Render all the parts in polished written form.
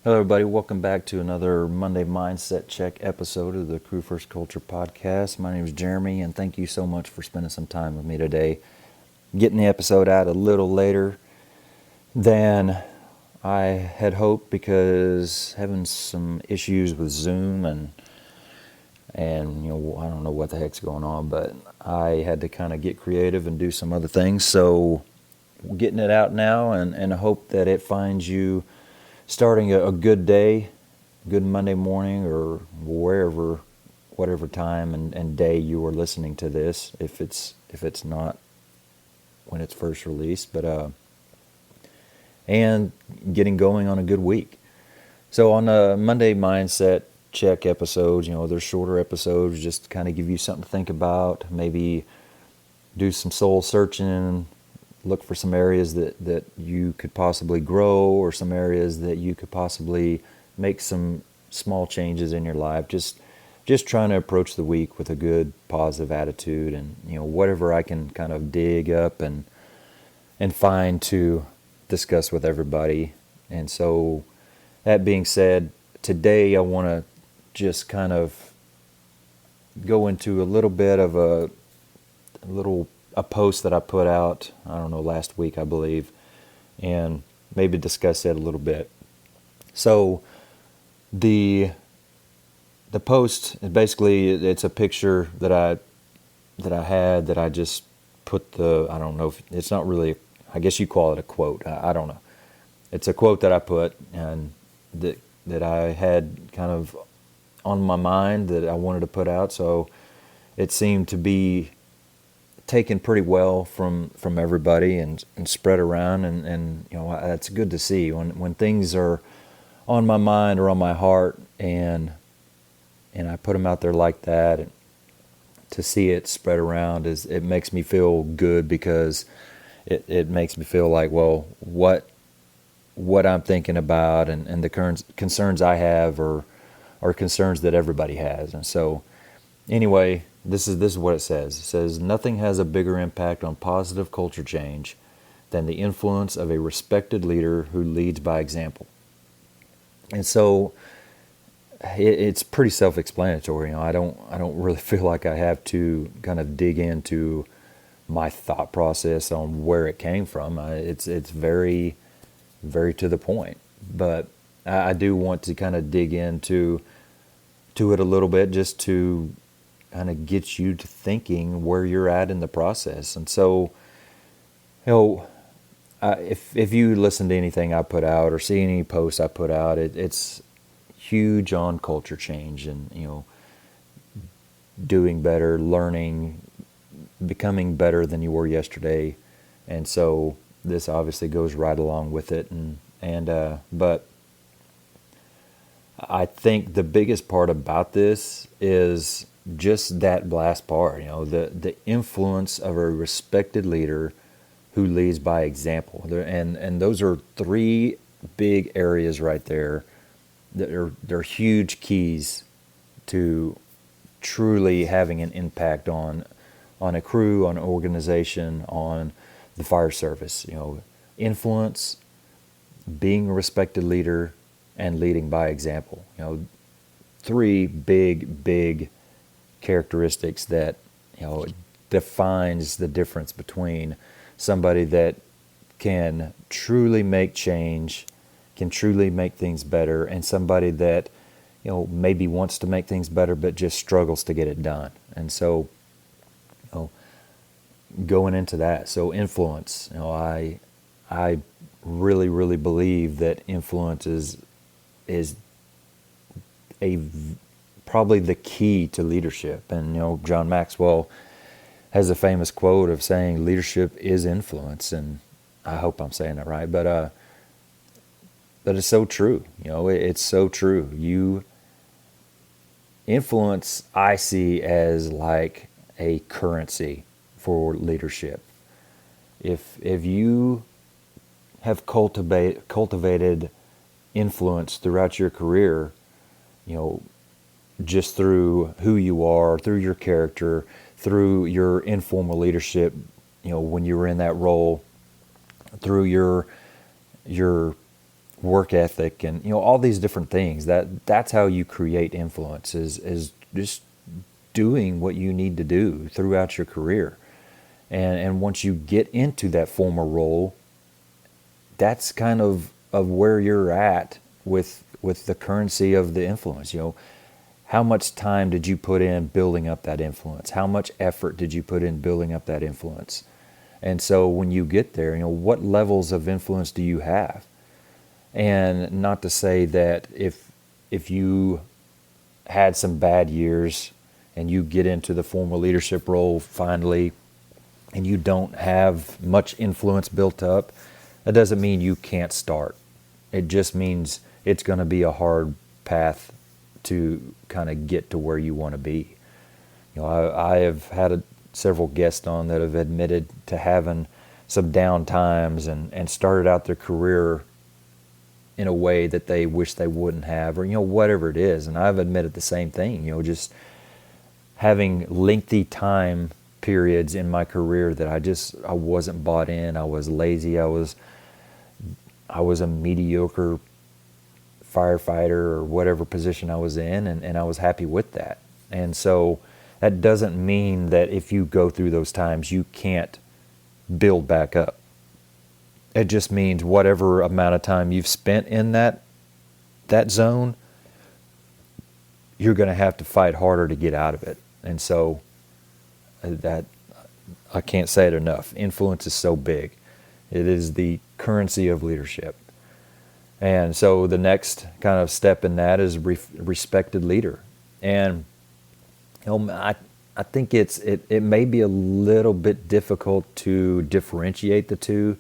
Hello, everybody. Welcome back to another Monday Mindset Check episode of the Crew First Culture podcast. My name is Jeremy, and thank you so much for spending some time with me today. Getting the episode out a little later than I had hoped because having some issues with Zoom and I don't know what the heck's going on, but I had to kind of get creative and do some other things. So getting it out now, and I hope that it finds you starting a good day, good Monday morning, or whatever time and day you are listening to this, if it's not when it's first released, but and getting going on a good week. So on the Monday Mindset Check episodes, they're shorter episodes, just to kind of give you something to think about, maybe do some soul searching, look for some areas that you could possibly grow, or some areas that you could possibly make some small changes in your life. Just trying to approach the week with a good positive attitude, and whatever I can kind of dig up and find to discuss with everybody. And so that being said, today I want to just kind of go into a little bit of a post that I put out, I don't know, last week, I believe, and maybe discuss it a little bit. So the post is basically, it's a picture that I just put I don't know if it's not really, I guess you call it a quote. I don't know. It's a quote that I put and that I had kind of on my mind that I wanted to put out. So it seemed to be taken pretty well from everybody and spread around, and that's good to see when things are on my mind or on my heart, and I put them out there like that, and to see it spread around, it makes me feel good, because it makes me feel like, well, what I'm thinking about and the current concerns I have are concerns that everybody has. And so anyway, this is what it says. It says, nothing has a bigger impact on positive culture change than the influence of a respected leader who leads by example. And so it's pretty self-explanatory. I don't really feel like I have to kind of dig into my thought process on where it came from. It's very, very to the point. But I do want to kind of dig into it a little bit, just to kind of get you to thinking where you're at in the process. And so, if you listen to anything I put out or see any posts I put out, it's huge on culture change and doing better, learning, becoming better than you were yesterday. And so this obviously goes right along with it. But I think the biggest part about this is just that last part, the influence of a respected leader who leads by example. And those are three big areas right there that they're huge keys to truly having an impact on a crew, on an organization, on the fire service. Influence, being a respected leader, and leading by example. Three big characteristics that defines the difference between somebody that can truly make change, can truly make things better, and somebody that maybe wants to make things better but just struggles to get it done. And so going into that, so influence, I really believe that influence is probably the key to leadership. And John Maxwell has a famous quote of saying leadership is influence, and I hope I'm saying that right, but it's so true. It's so true. Influence, I see as like a currency for leadership. If you have cultivated influence throughout your career, just through who you are, through your character, through your informal leadership, when you were in that role, through your work ethic, and all these different things. That's how you create influence, is just doing what you need to do throughout your career. And once you get into that former role, that's kind of where you're at with the currency of the influence. How much time did you put in building up that influence? How much effort did you put in building up that influence? And so when you get there, what levels of influence do you have? And not to say that if you had some bad years and you get into the formal leadership role finally and you don't have much influence built up, that doesn't mean you can't start. It just means it's going to be a hard path to kind of get to where you want to be. I have had several guests on that have admitted to having some down times and started out their career in a way that they wish they wouldn't have, or whatever it is. And I've admitted the same thing. Just having lengthy time periods in my career that I wasn't bought in. I was lazy. I was a mediocre firefighter or whatever position I was in, and I was happy with that. And so that doesn't mean that if you go through those times, you can't build back up. It just means whatever amount of time you've spent in that zone, you're going to have to fight harder to get out of it. And so that, I can't say it enough. Influence is so big. It is the currency of leadership. And so the next kind of step in that is respected leader. And I think it may be a little bit difficult to differentiate the two.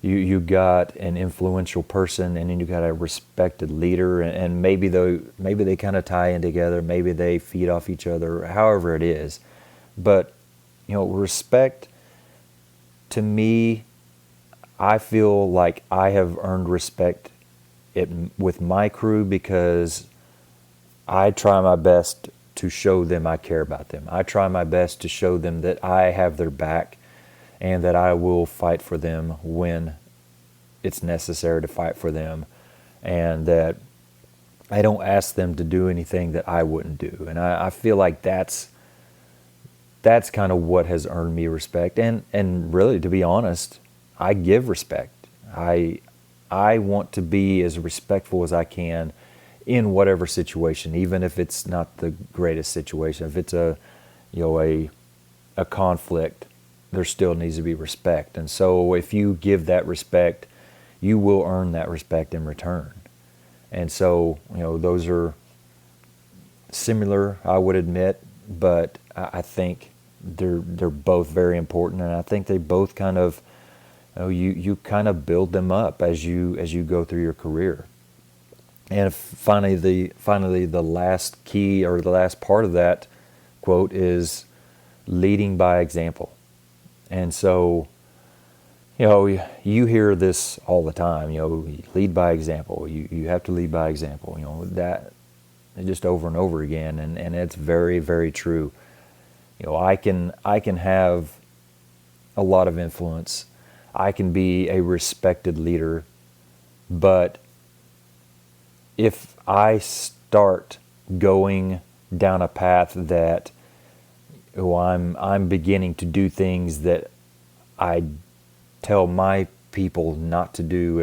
You got an influential person, and then you got a respected leader, and maybe they kind of tie in together. Maybe they feed off each other. However it is, but respect, to me, I feel like I have earned respect with my crew because I try my best to show them I care about them. I try my best to show them that I have their back and that I will fight for them when it's necessary to fight for them, and that I don't ask them to do anything that I wouldn't do. And I feel like that's kind of what has earned me respect. And really, to be honest, I give respect. I want to be as respectful as I can in whatever situation, even if it's not the greatest situation. If it's a conflict, there still needs to be respect. And so if you give that respect, you will earn that respect in return. And so, those are similar, I would admit, but I think they're both very important, and I think they both kind of, you kind of build them up as you go through your career. And finally the last key, or the last part of that quote, is leading by example. And so, you hear this all the time, lead by example. You have to lead by example, that just over and over again. And it's very, very true. I can have a lot of influence. I can be a respected leader, but if I start going down a path that I'm beginning to do things that I tell my people not to do,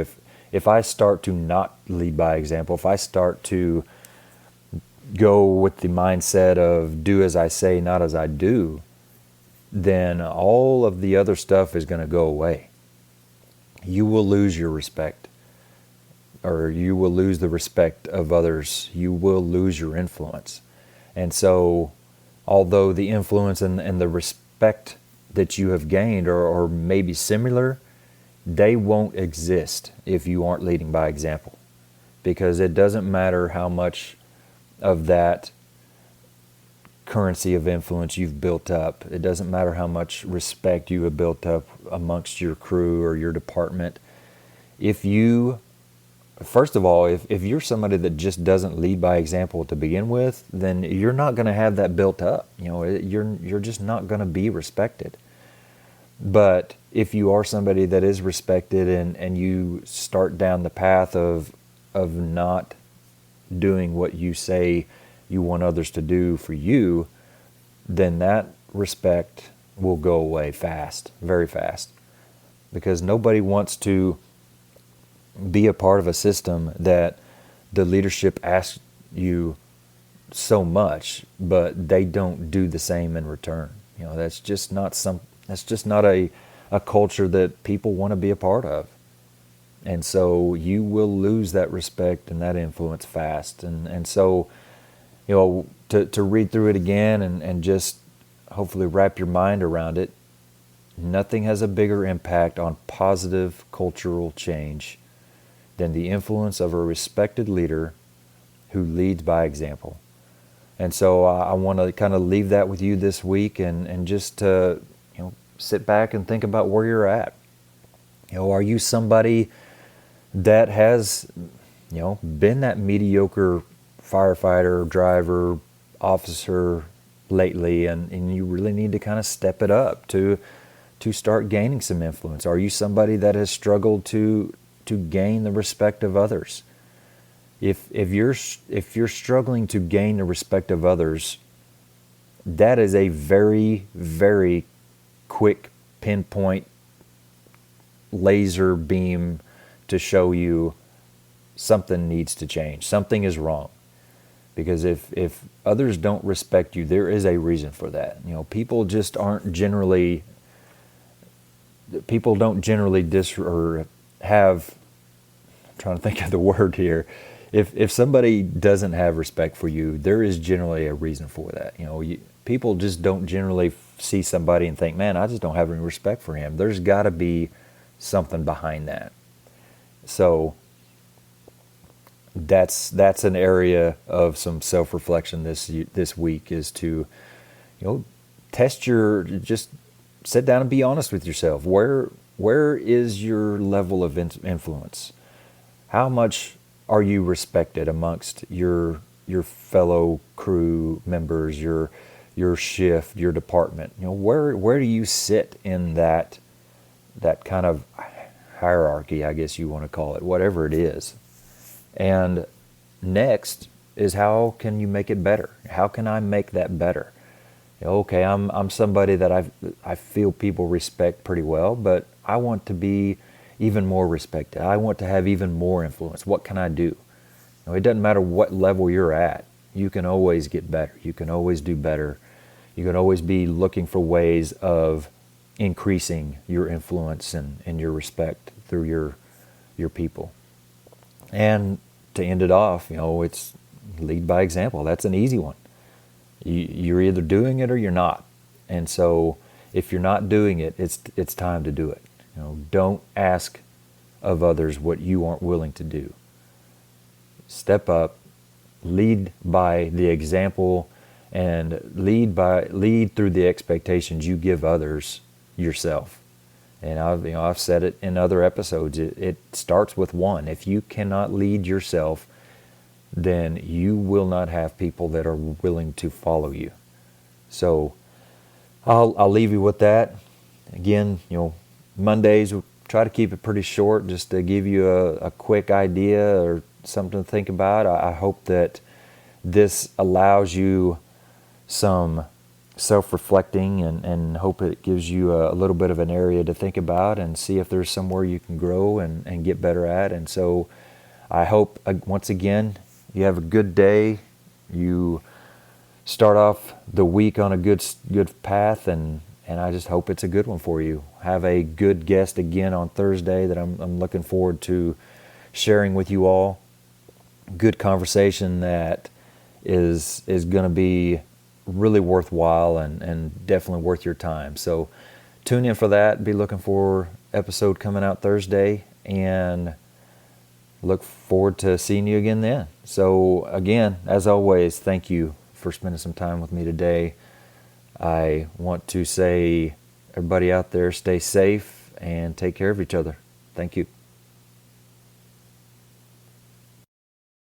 if I start to not lead by example, if I start to go with the mindset of do as I say, not as I do, then all of the other stuff is going to go away. You will lose your respect, or you will lose the respect of others. You will lose your influence. And so, although the influence and the respect that you have gained are maybe similar, they won't exist if you aren't leading by example. Because it doesn't matter how much of that currency of influence you've built up. It doesn't matter how much respect you have built up amongst your crew or your department. First of all, if you're somebody that just doesn't lead by example to begin with, then you're not going to have that built up. You're just not going to be respected. But if you are somebody that is respected and you start down the path of not doing what you say you want others to do for you, then that respect will go away fast, very fast. Because nobody wants to be a part of a system that the leadership asks you so much, but they don't do the same in return. That's just not a culture that people want to be a part of. And so you will lose that respect and that influence fast. And so, to read through it again and just hopefully wrap your mind around it, nothing has a bigger impact on positive cultural change than the influence of a respected leader who leads by example. And so I want to kind of leave that with you this week and just sit back and think about where you're at. Are you somebody that has been that mediocre firefighter, driver, officer lately, and you really need to kind of step it up to start gaining some influence? Are you somebody that has struggled to gain the respect of others? If you're struggling to gain the respect of others, that is a very, very quick pinpoint laser beam to show you something needs to change. Something is wrong. Because if others don't respect you, there is a reason for that. People don't generally have, I'm trying to think of the word here. If somebody doesn't have respect for you, there is generally a reason for that. People just don't generally see somebody and think, man, I just don't have any respect for him. There's got to be something behind that. So that's an area of some self-reflection this week, is to just sit down and be honest with yourself. Where is your level of influence? How much are you respected amongst your fellow crew members, your shift, your department? Where do you sit in that kind of hierarchy, I guess you want to call it, whatever it is. And next is, how can you make it better? How can I make that better? Okay, I'm somebody that I feel people respect pretty well, but I want to be even more respected. I want to have even more influence. What can I do? It doesn't matter what level you're at. You can always get better. You can always do better. You can always be looking for ways of increasing your influence and your respect through your people. And to end it off, it's lead by example. That's an easy one. You're either doing it or you're not. And so if you're not doing it, it's time to do it. Don't ask of others what you aren't willing to do. Step up, lead by the example, and lead through the expectations you give others yourself. And I've said it in other episodes. It starts with one. If you cannot lead yourself, then you will not have people that are willing to follow you. So I'll leave you with that. Again, Mondays we'll try to keep it pretty short, just to give you a quick idea or something to think about. I hope that this allows you some self-reflecting and hope it gives you a little bit of an area to think about and see if there's somewhere you can grow and get better at. And so I hope, once again, you have a good day. You start off the week on a good path, and I just hope it's a good one for you. Have a good guest again on Thursday that I'm looking forward to sharing with you all. Good conversation that is going to be really worthwhile and definitely worth your time. So tune in for that. Be looking for episode coming out Thursday, and look forward to seeing you again then. So again, as always, thank you for spending some time with me today. I want to say, everybody out there, stay safe and take care of each other. Thank you.